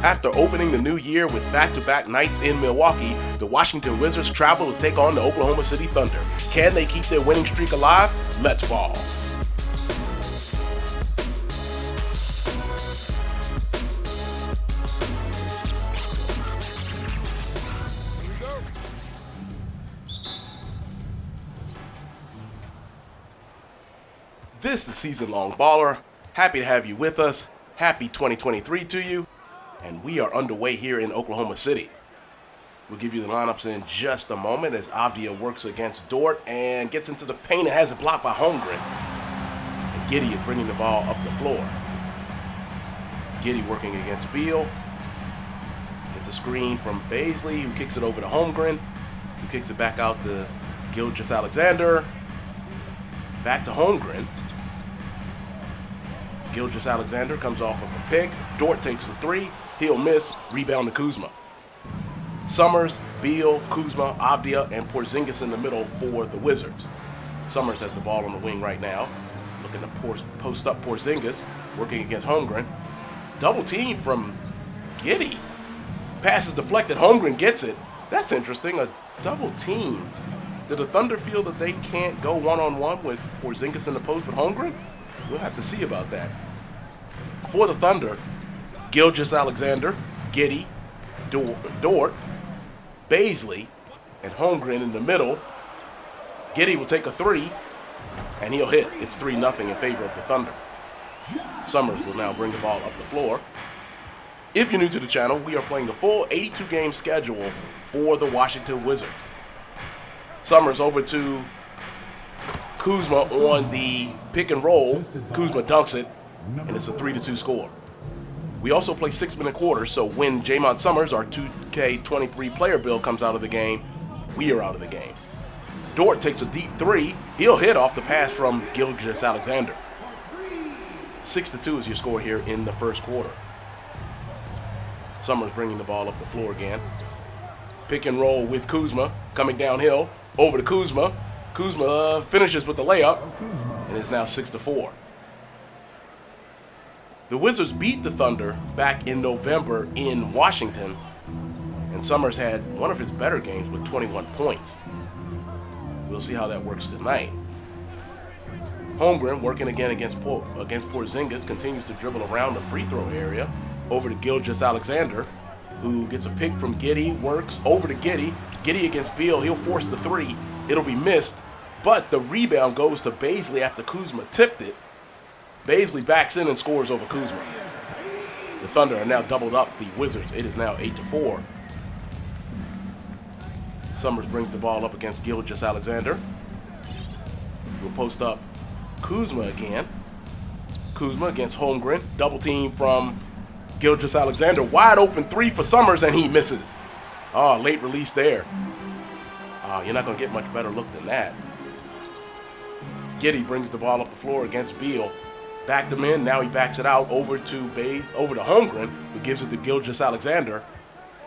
After opening the new year with back-to-back nights in Milwaukee, the Washington Wizards travel to take on the Oklahoma City Thunder. Can they keep their winning streak alive? Let's ball. This is Season Long Baller. Happy to have you with us. Happy 2023 to you. And we are underway here in Oklahoma City. We'll give you the lineups in just a moment as Avdia works against Dort and gets into the paint and has it blocked by Holmgren. And Giddey is bringing the ball up the floor. Giddey working against Beal. Gets a screen from Baisley, who kicks it over to Holmgren, who kicks it back out to Gilgeous-Alexander. Back to Holmgren. Gilgeous-Alexander comes off of a pick. Dort takes the three. He'll miss. Rebound to Kuzma. Summerz, Beal, Kuzma, Avdia, and Porzingis in the middle for the Wizards. Summerz has the ball on the wing right now. Looking to post up Porzingis. Working against Holmgren. Double team from Giddey. Pass is deflected. Holmgren gets it. That's interesting. A double team. Did the Thunder feel that they can't go one-on-one with Porzingis in the post with Holmgren? We'll have to see about that. For the Thunder, Gilgeous-Alexander, Giddey, Dort, Baisley, and Holmgren in the middle. Giddey will take a three, and he'll hit. It's 3-0 in favor of the Thunder. Summerz will now bring the ball up the floor. If you're new to the channel, we are playing the full 82-game schedule for the Washington Wizards. Summerz over to Kuzma on the pick and roll. Kuzma dunks it, and it's a 3-2 score. We also play 6-minute quarters, so when Jaymont Summerz, our 2K23 player build, comes out of the game, we are out of the game. Dort takes a deep three. He'll hit off the pass from Gilgeous-Alexander. 6-2 is your score here in the first quarter. Summerz bringing the ball up the floor again. Pick and roll with Kuzma, coming downhill. Over to Kuzma. Kuzma finishes with the layup, and it's now 6-4. The Wizards beat the Thunder back in November in Washington, and Summerz had one of his better games with 21 points. We'll see how that works tonight. Holmgren, working again against Porzingis, continues to dribble around the free throw area. Over to Gilgeous-Alexander, who gets a pick from Giddey, works over to Giddey. Giddey against Beal, he'll force the three. It'll be missed, but the rebound goes to Baisley after Kuzma tipped it. Baisley backs in and scores over Kuzma. The Thunder are now doubled up the Wizards. It is now 8-4. Summerz brings the ball up against Gilgeous-Alexander. We'll post up Kuzma again. Kuzma against Holmgren. Double team from Gilgeous-Alexander. Wide open three for Summerz, and he misses. Oh, late release there. You're not going to get much better look than that. Giddey brings the ball up the floor against Beal. Backed him in. Now he backs it out over to Holmgren, who gives it to Gilgeous-Alexander.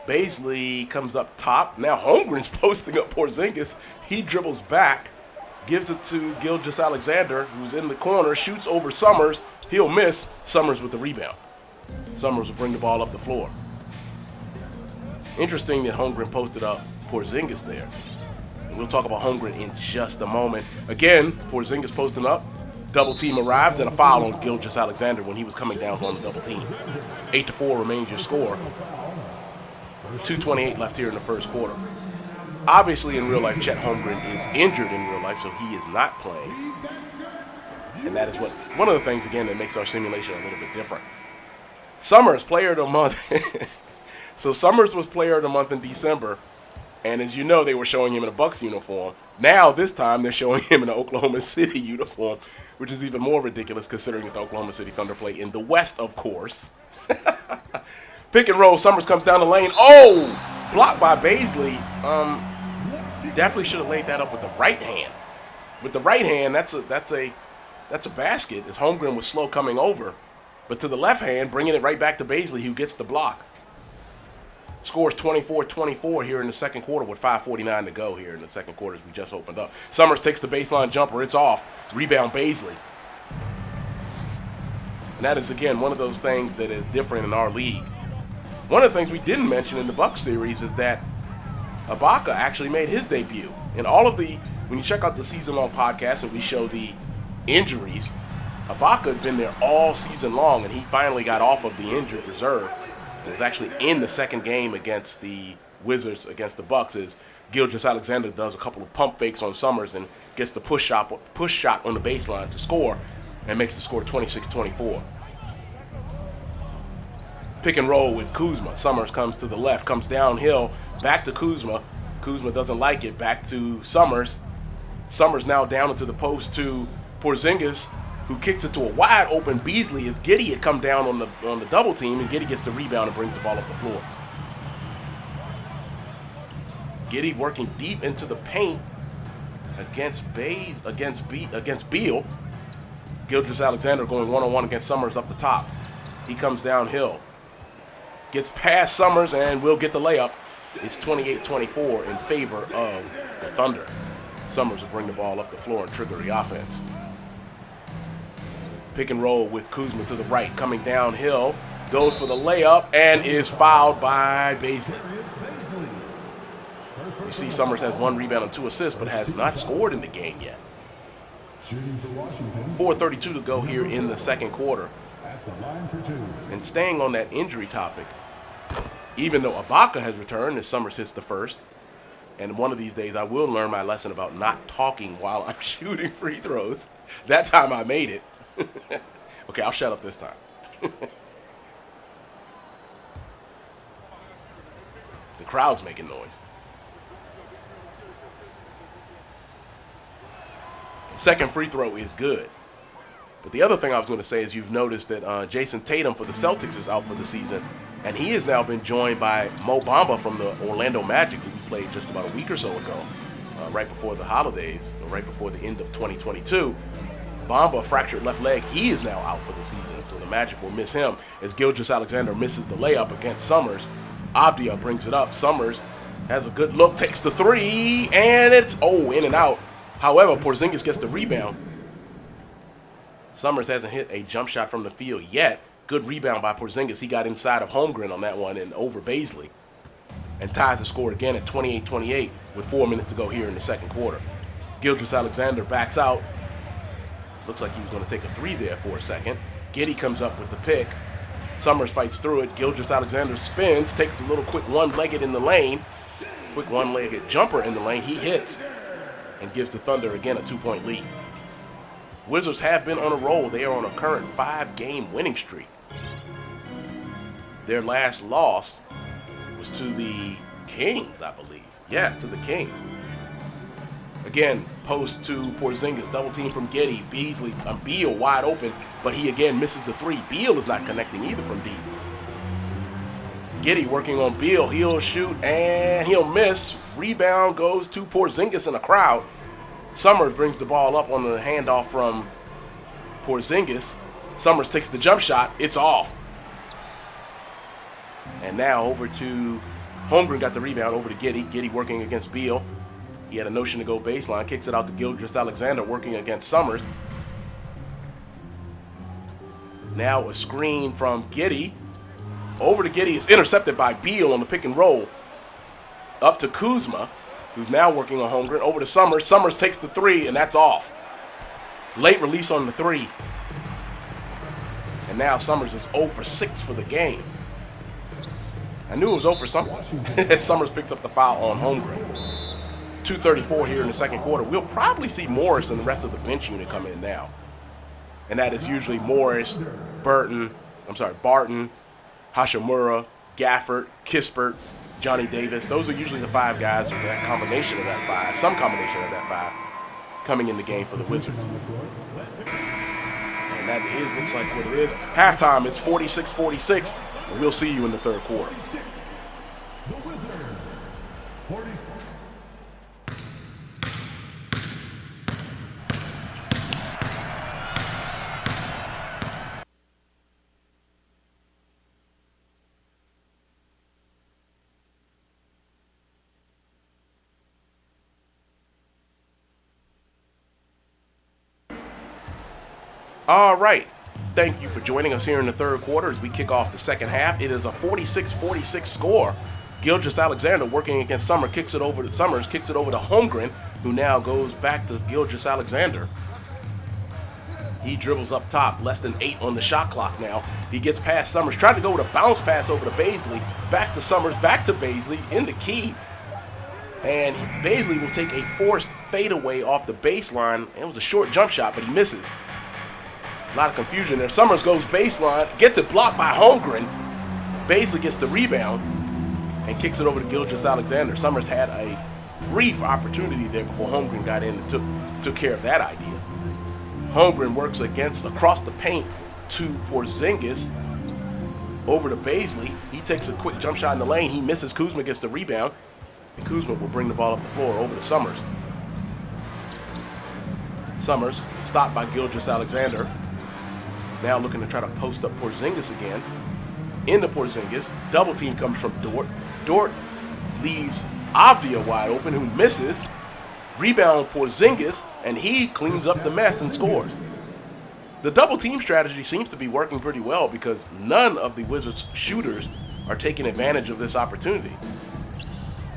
Baisley comes up top. Now Holmgren's posting up Porzingis. He dribbles back, gives it to Gilgeous-Alexander, who's in the corner, shoots over Summerz. He'll miss. Summerz with the rebound. Summerz will bring the ball up the floor. Interesting that Holmgren posted up Porzingis there. And we'll talk about Holmgren in just a moment. Again, Porzingis posting up. Double team arrives, and a foul on Gilgeous-Alexander when he was coming down on the double team. 8-4 remains your score. 2:28 left here in the first quarter. Obviously, in real life, Chet Holmgren is injured in real life, so he is not playing. And that is one of the things, again, that makes our simulation a little bit different. Summerz, player of the month. So Summerz was player of the month in December. And as you know, they were showing him in a Bucks uniform. Now, this time, they're showing him in an Oklahoma City uniform, which is even more ridiculous considering that the Oklahoma City Thunder play in the West, of course. Pick and roll. Summerz comes down the lane. Oh! Blocked by Baisley. Definitely should have laid that up with the right hand. With the right hand, that's a basket, as Holmgren was slow coming over. But to the left hand, bringing it right back to Baisley, who gets the block. Scores 24-24 here in the second quarter with 5:49 to go here in the second quarter as we just opened up. Summerz takes the baseline jumper. It's off. Rebound Baisley. And that is, again, one of those things that is different in our league. One of the things we didn't mention in the Bucks series is that Ibaka actually made his debut. And when you check out the season-long podcast and we show the injuries, Ibaka had been there all season long, and he finally got off of the injured reserve. It was actually in the second game against the Wizards, against the Bucks, as Gilgeous-Alexander does a couple of pump fakes on Summerz and gets the push shot on the baseline to score and makes the score 26-24. Pick and roll with Kuzma. Summerz comes to the left, comes downhill, back to Kuzma. Kuzma doesn't like it, back to Summerz. Summerz now down into the post to Porzingis, who kicks it to a wide open Beasley as Giddey had come down on the double team, and Giddey gets the rebound and brings the ball up the floor. Giddey working deep into the paint against Beal. Gilgeous-Alexander going one-on-one against Summerz up the top. He comes downhill, gets past Summerz, and will get the layup. It's 28-24 in favor of the Thunder. Summerz will bring the ball up the floor and trigger the offense. Pick and roll with Kuzma to the right, coming downhill, goes for the layup, and is fouled by Beasley. You see Summerz has 1 rebound and 2 assists, but has not scored in the game yet. 4:32 to go here in the second quarter. And staying on that injury topic, even though Ibaka has returned as Summerz hits the first, and one of these days I will learn my lesson about not talking while I'm shooting free throws. That time I made it. Okay, I'll shut up this time. The crowd's making noise. Second free throw is good. But the other thing I was going to say is you've noticed that Jason Tatum for the Celtics is out for the season, and he has now been joined by Mo Bamba from the Orlando Magic, who we played just about a week or so ago, right before the holidays, or right before the end of 2022. Bamba, fractured left leg, he is now out for the season, so the Magic will miss him as Gilgeous-Alexander misses the layup against Summerz. Avdia brings it up. Summerz has a good look, takes the three, and it's, in and out. However, Porzingis gets the rebound. Summerz hasn't hit a jump shot from the field yet. Good rebound by Porzingis. He got inside of Holmgren on that one and over Beasley. And ties the score again at 28-28 with 4 minutes to go here in the second quarter. Gilgeous-Alexander backs out. Looks like he was going to take a three there for a second. Giddey comes up with the pick. Summerz fights through it. Gilgeous-Alexander spins, takes the little quick one-legged in the lane. Quick one-legged jumper in the lane. He hits and gives the Thunder again a 2-point lead. Wizards have been on a roll. They are on a current 5-game winning streak. Their last loss was to the Kings, I believe. Yeah, to the Kings. Again, post to Porzingis, double team from Giddey. Beal wide open, but he again misses the three. Beal is not connecting either from deep. Giddey working on Beal. He'll shoot and he'll miss. Rebound goes to Porzingis in a crowd. Summerz brings the ball up on the handoff from Porzingis. Summerz takes the jump shot. It's off. And now over to Holmgren, got the rebound over to Giddey. Giddey working against Beal. He had a notion to go baseline. Kicks it out to Gilgeous-Alexander working against Summerz. Now a screen from Giddey. Over to Giddey. It's intercepted by Beal on the pick and roll. Up to Kuzma, who's now working on Holmgren. Over to Summerz. Summerz takes the three, and that's off. Late release on the three. And now Summerz is 0 for 6 for the game. I knew it was 0 for something. Summerz picks up the foul on Holmgren. 2:34 here in the second quarter. We'll probably see Morris and the rest of the bench unit come in now. And that is usually Morris, Barton, Hashimura, Gafford, Kispert, Johnny Davis. Those are usually the 5 guys, or that combination of that 5, some combination of that 5, coming in the game for the Wizards. And that looks like what it is. Halftime, it's 46-46, and we'll see you in the third quarter. All right, Thank you for joining us here in the third quarter as we kick off the second half. It is a 46-46 score. Gilgeous-Alexander working against Summerz, kicks it over to Holmgren, who now goes back to Gilgeous-Alexander. He dribbles up top, less than 8 on the shot clock now. He gets past Summerz, tried to go with a bounce pass over to Baisley, back to Summerz, back to Baisley, in the key. And Baisley will take a forced fadeaway off the baseline. It was a short jump shot, but he misses. A lot of confusion there. Summerz goes baseline, gets it blocked by Holmgren. Baisley gets the rebound and kicks it over to Gilgeous-Alexander. Summerz had a brief opportunity there before Holmgren got in and took care of that idea. Holmgren works across the paint to Porzingis, over to Baisley. He takes a quick jump shot in the lane. He misses. Kuzma gets the rebound, and Kuzma will bring the ball up the floor over to Summerz. Summerz stopped by Gilgeous-Alexander. Now looking to try to post up Porzingis again. Into Porzingis. Double team comes from Dort. Dort leaves Avdia wide open, who misses. Rebound Porzingis, and he cleans up the mess and scores. The double team strategy seems to be working pretty well because none of the Wizards' shooters are taking advantage of this opportunity.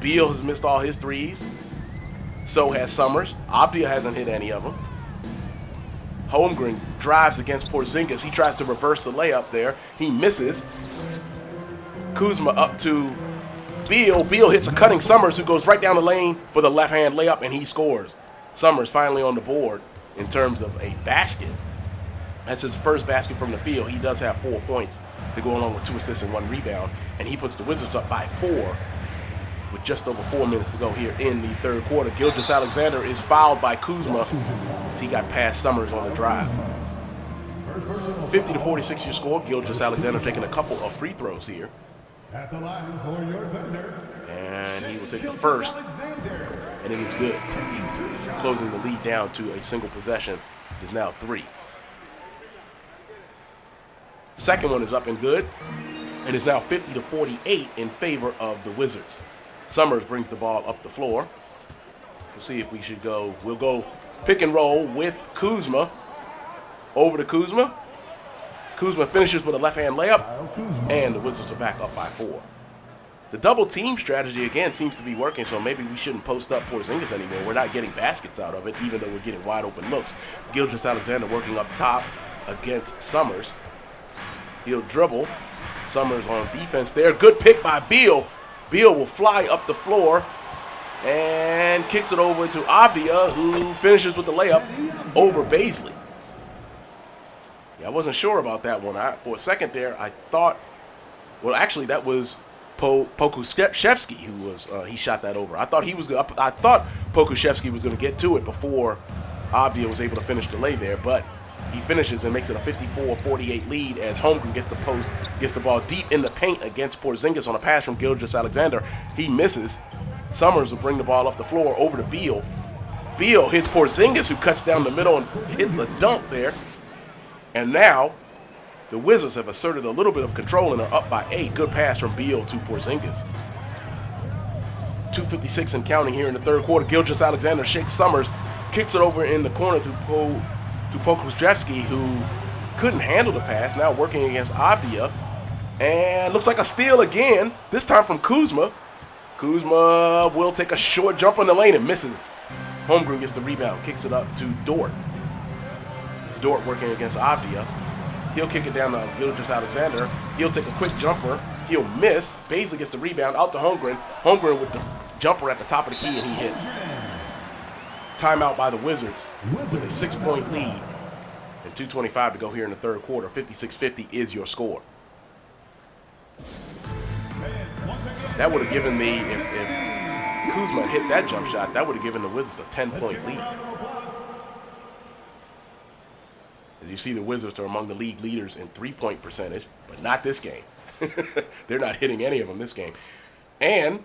Beal has missed all his threes. So has Summerz. Avdia hasn't hit any of them. Holmgren drives against Porzingis. He tries to reverse the layup there. He misses. Kuzma up to Beal. Beal hits a cutting Summerz, who goes right down the lane for the left-hand layup, and he scores. Summerz finally on the board in terms of a basket. That's his first basket from the field. He does have 4 points to go along with 2 assists and 1 rebound, and he puts the Wizards up by 4 with just over 4 minutes to go here in the third quarter. Gilgeous-Alexander is fouled by Kuzma as he got past Summerz on the drive. 50-46 your score. Gilgeous-Alexander taking a couple of free throws here. At the line for your defender. And he will take the first, and it is good. Closing the lead down to a single possession. It is now 3. The second one is up and good, and it's now 50-48 in favor of the Wizards. Summerz brings the ball up the floor. We'll see if we should go. We'll go pick and roll with Kuzma. Over to Kuzma. Kuzma finishes with a left-hand layup, and the Wizards are back up by 4. The double team strategy again seems to be working, so maybe we shouldn't post up Porzingis anymore. We're not getting baskets out of it, even though we're getting wide open looks. Gilgeous-Alexander working up top against Summerz. He'll dribble. Summerz on defense there. Good pick by Beal. Beal will fly up the floor and kicks it over to Avdia, who finishes with the layup over Baisley. Yeah, I wasn't sure about that one. For a second there, I thought, well, actually, that was Pokusevski who was he shot that over. I thought Pokusevski was going to get to it before Avdia was able to finish the lay there, but he finishes and makes it a 54-48 lead as Holmgren gets the ball deep in the paint against Porzingis on a pass from Gilgeous-Alexander. He misses. Summerz will bring the ball up the floor over to Beal. Beal hits Porzingis, who cuts down the middle and hits a dunk there. And now the Wizards have asserted a little bit of control and are up by 8. Good pass from Beal to Porzingis. 2:56 and counting here in the third quarter. Gilgeous-Alexander shakes Summerz, kicks it over in the corner to Pokusevski, who couldn't handle the pass, now working against Avdia. And looks like a steal again, this time from Kuzma. Kuzma will take a short jump on the lane and misses. Holmgren gets the rebound, kicks it up to Dort. Dort working against Avdia. He'll kick it down to Gilgeous-Alexander. He'll take a quick jumper. He'll miss. Baisley gets the rebound out to Holmgren. Holmgren with the jumper at the top of the key, and he hits. Timeout by the Wizards with a 6-point lead and 2:25 to go here in the third quarter. 56-50 is your score. That would have given if Kuzma had hit that jump shot, that would have given the Wizards a 10-point lead. As you see, the Wizards are among the league leaders in three-point percentage, but not this game. They're not hitting any of them this game. And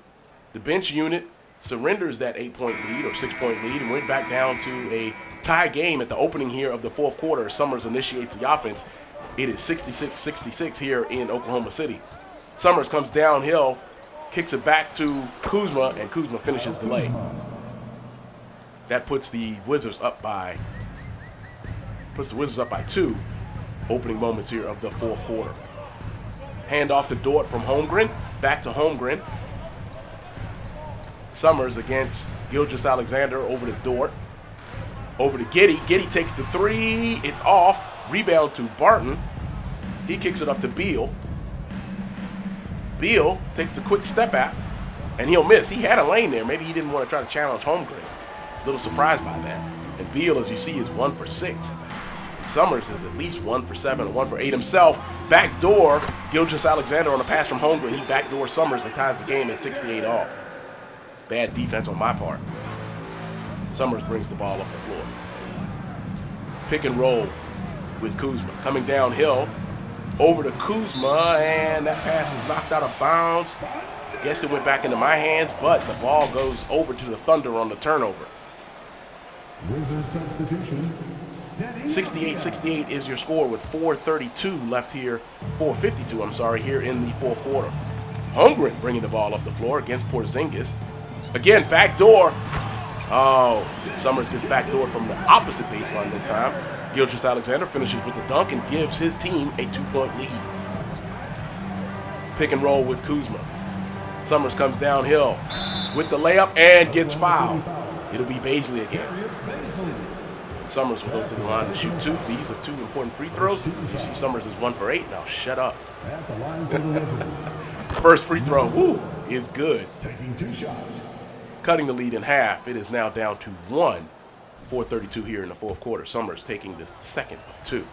the bench unit surrenders that 8-point lead or 6-point lead and went back down to a tie game at the opening here of the fourth quarter as Summerz initiates the offense. It is 66-66 here in Oklahoma City. Summerz comes downhill, kicks it back to Kuzma, and Kuzma finishes the lay. That puts the Wizards up by 2 opening moments here of the fourth quarter. Hand off to Dort from Holmgren. Back to Holmgren. Summerz against Gilgeous-Alexander over to Dort. Over to Giddey. Giddey takes the three. It's off. Rebound to Barton. He kicks it up to Beal. Beal takes the quick step out, and he'll miss. He had a lane there. Maybe he didn't want to try to challenge Holmgren. A little surprised by that. And Beal, as you see, is 1 for 6. And Summerz is at least 1 for 7 or 1 for 8 himself. Backdoor Gilgeous-Alexander on a pass from Holmgren. He backdoor Summerz and ties the game at 68 all. Bad defense on my part. Summerz brings the ball up the floor. Pick and roll with Kuzma. Coming downhill, over to Kuzma, and that pass is knocked out of bounds. I guess it went back into my hands, but the ball goes over to the Thunder on the turnover. Wizard substitution. 68-68 is your score with 4:32 left here, 4:52, I'm sorry, here in the fourth quarter. Holmgren bringing the ball up the floor against Porzingis. Again, backdoor. Oh, Summerz gets backdoor from the opposite baseline this time. Gilgeous-Alexander finishes with the dunk and gives his team a 2-point lead. Pick and roll with Kuzma. Summerz comes downhill with the layup and gets fouled. It'll be Bazley again. And Summerz will go to the line to shoot 2. These are 2 important free throws. You see Summerz is 1 for 8. Now shut up. First free throw, woo, is good. Taking 2 shots. Cutting the lead in half. It is now down to 1. 4:32 here in the fourth quarter. Summerz taking the second of 2.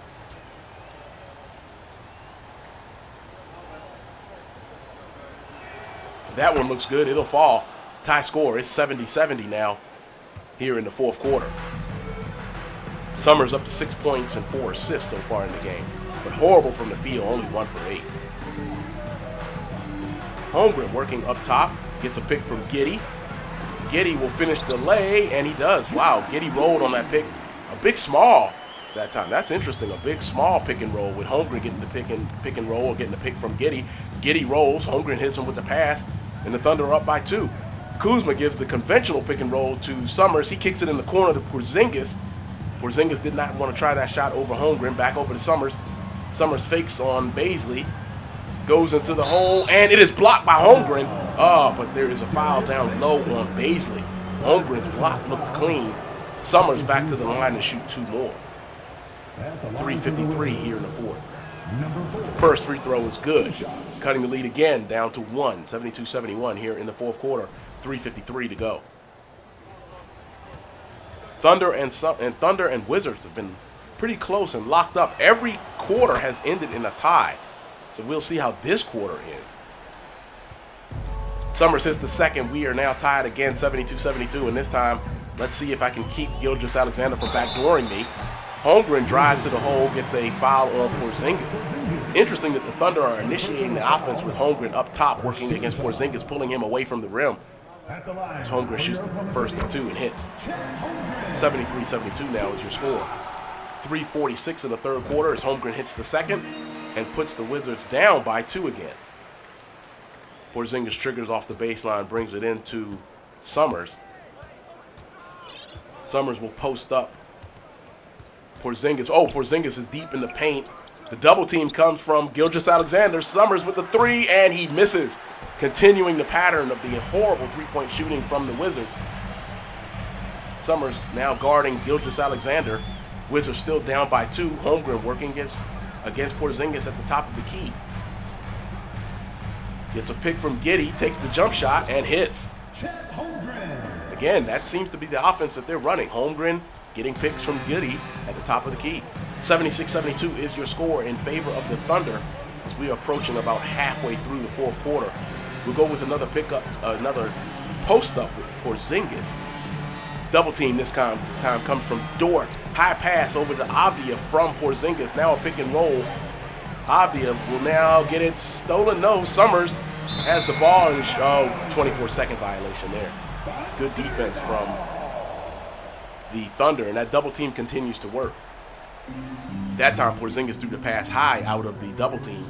That one looks good. It'll fall. Tie score. It's 70-70 now here in the fourth quarter. Summerz up to 6 points and 4 assists so far in the game, but horrible from the field, only 1 for 8. Holmgren working up top, gets a pick from Giddey. Giddey will finish the lay, and he does. Wow, Giddey rolled on that pick. A big small that time. That's interesting. A big small pick and roll with Holmgren getting the pick and roll, or getting the pick from Giddey. Giddey rolls, Holmgren hits him with the pass, and the Thunder are up by 2. Kuzma gives the conventional pick and roll to Summerz. He kicks it in the corner to Porzingis. Porzingis did not want to try that shot over Holmgren. Back over to Summerz. Summerz fakes on Bazley. Goes into the hole, and it is blocked by Holmgren. Oh, but there is a foul down low on Bazley. Holmgren's block looked clean. Summerz back to the line to shoot 2 more. 3:53 here in the fourth. First free throw is good. Cutting the lead again down to 1. 72-71 here in the fourth quarter. 3:53 to go. Thunder and Wizards have been pretty close and locked up. Every quarter has ended in a tie. So we'll see how this quarter ends. Summerz hits the second. We are now tied again, 72-72. And this time, let's see if I can keep Gilgeous-Alexander from backdooring me. Holmgren drives to the hole, gets a foul on Porzingis. Interesting that the Thunder are initiating the offense with Holmgren up top, working against Porzingis, pulling him away from the rim. As Holmgren shoots the first of 2 and hits. 73-72 now is your score. 3:46 in the third quarter as Holmgren hits the second and puts the Wizards down by 2 again. Porzingis triggers off the baseline, brings it into Summerz. Summerz will post up. Porzingis is deep in the paint. The double team comes from Gilgeous-Alexander. Summerz with the 3, and he misses, continuing the pattern of the horrible 3-point shooting from the Wizards. Summerz now guarding Gilgeous-Alexander. Wizards still down by 2. Holmgren working against Porzingis at the top of the key. Gets a pick from Giddey, takes the jump shot, and hits. Again, that seems to be the offense that they're running. Holmgren getting picks from Giddey at the top of the key. 76-72 is your score in favor of the Thunder as we are approaching about halfway through the fourth quarter. We'll go with another pickup, another post-up with Porzingis. Double team this time comes from Dort. High pass over to Avdia from Porzingis. Now a pick and roll. Avdia will now get it stolen. No, Summerz has the ball, and 24-second violation there. Good defense from the Thunder, and that double team continues to work. That time Porzingis threw the pass high out of the double team,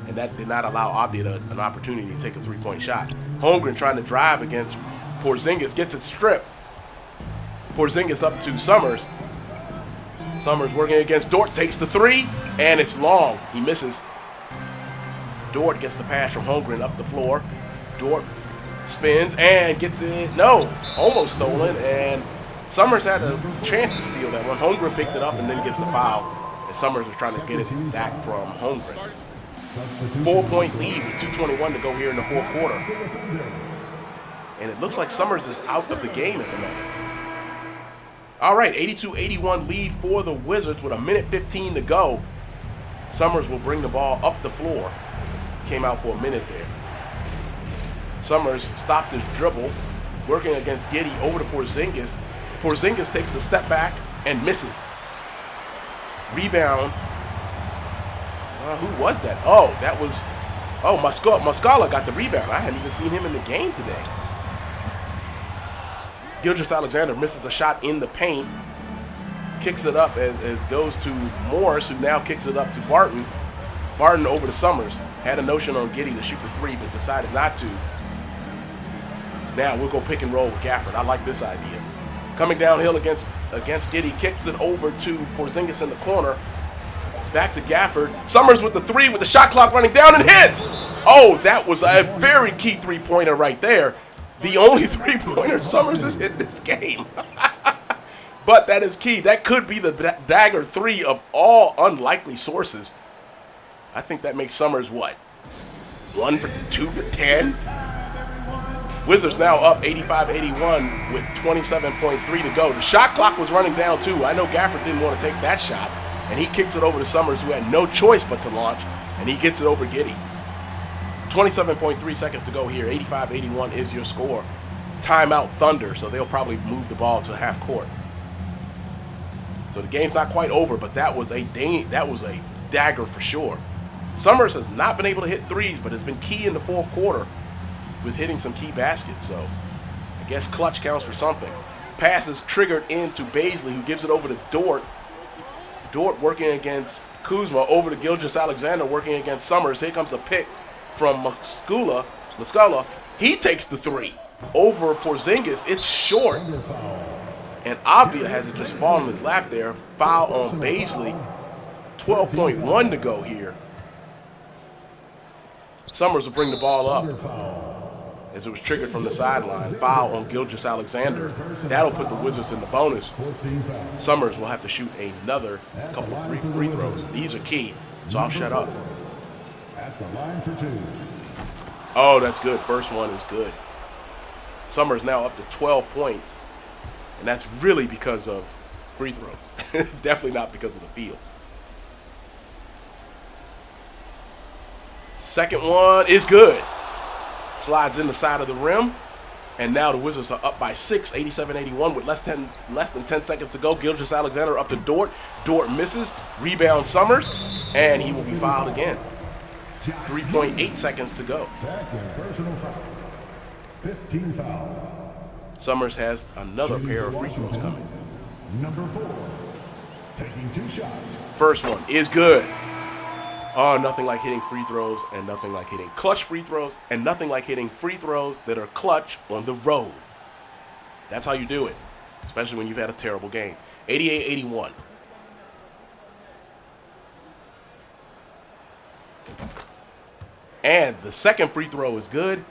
and that did not allow Avdia an opportunity to take a 3-point shot. Holmgren trying to drive against Porzingis, gets it stripped. Porzingis up to Summerz. Summerz working against Dort, takes the three, and it's long. He misses. Dort gets the pass from Holmgren up the floor. Dort spins and gets it. No, almost stolen, and Summerz had a chance to steal that one. Holmgren picked it up and then gets the foul, and Summerz was trying to get it back from Holmgren. 4-point lead with 2:21 to go here in the fourth quarter. And it looks like Summerz is out of the game at the moment. All right, 82-81 lead for the Wizards with 1:15 to go. Summerz will bring the ball up the floor. Came out for a minute there. Summerz stopped his dribble, working against Giddey over to Porzingis. Porzingis takes the step back and misses. Rebound. Who was that? Oh, that was... Oh, Muscala got the rebound. I hadn't even seen him in the game today. Gilgeous-Alexander misses a shot in the paint. Kicks it up as goes to Morris, who now kicks it up to Barton. Barton over to Summerz. Had a notion on Giddey to shoot the three, but decided not to. Now we'll go pick and roll with Gafford. I like this idea. Coming downhill against Giddey, kicks it over to Porzingis in the corner. Back to Gafford. Summerz with the three with the shot clock running down and hits. Oh, that was a very key three-pointer right there. The only three-pointer Summerz has hit this game. But that is key. That could be the dagger three of all unlikely sources. I think that makes Summerz what? 2 for 10? Wizards now up 85-81 with 27.3 to go. The shot clock was running down too. I know Gafford didn't want to take that shot, and he kicks it over to Summerz, who had no choice but to launch, and he gets it over Giddey. 27.3 seconds to go here. 85-81 is your score. Timeout Thunder, so they'll probably move the ball to half court. So the game's not quite over, but that was a dagger for sure. Summerz has not been able to hit threes, but has been key in the fourth quarter with hitting some key baskets. So I guess clutch counts for something. Pass is triggered into Bazley, who gives it over to Dort. Dort working against Kuzma, over to Gilgeous-Alexander working against Summerz. Here comes a pick from Muscala. He takes the three over Porzingis. It's short. And Avdia has it just fall in his lap there. Foul on Bazley. 12.1 to go here. Summerz will bring the ball up as it was triggered from the sideline. Foul on Gilgeous-Alexander. That'll put the Wizards in the bonus. Summerz will have to shoot another couple of free throws. These are key, so I'll shut up. Oh, that's good. First one is good. Summerz now up to 12 points, and that's really because of free throws. Definitely not because of the field. Second one is good. Slides in the side of the rim. And now the Wizards are up by 6, 87-81 with less than 10 seconds to go. Gilgeous-Alexander up to Dort. Dort misses. Rebound Summerz. And he will be fouled again. 3.8 seconds to go. Second personal foul. 15 foul. Summerz has another pair of free throws coming. Number 4. Taking 2 shots. First one is good. Oh, nothing like hitting free throws, and nothing like hitting clutch free throws, and nothing like hitting free throws that are clutch on the road. That's how you do it, especially when you've had a terrible game. 88-81. And the second free throw is good.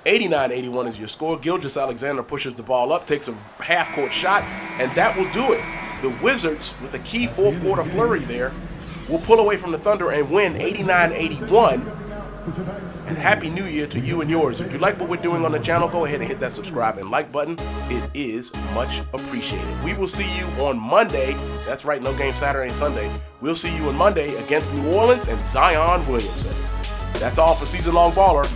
89-81 is your score. Gilgeous-Alexander pushes the ball up, takes a half-court shot, and that will do it. The Wizards, with a key fourth quarter flurry there, will pull away from the Thunder and win 89-81. And Happy New Year to you and yours. If you like what we're doing on the channel, go ahead and hit that subscribe and like button. It is much appreciated. We will see you on Monday. That's right, no game Saturday and Sunday. We'll see you on Monday against New Orleans and Zion Williamson. That's all for Season Long Baller.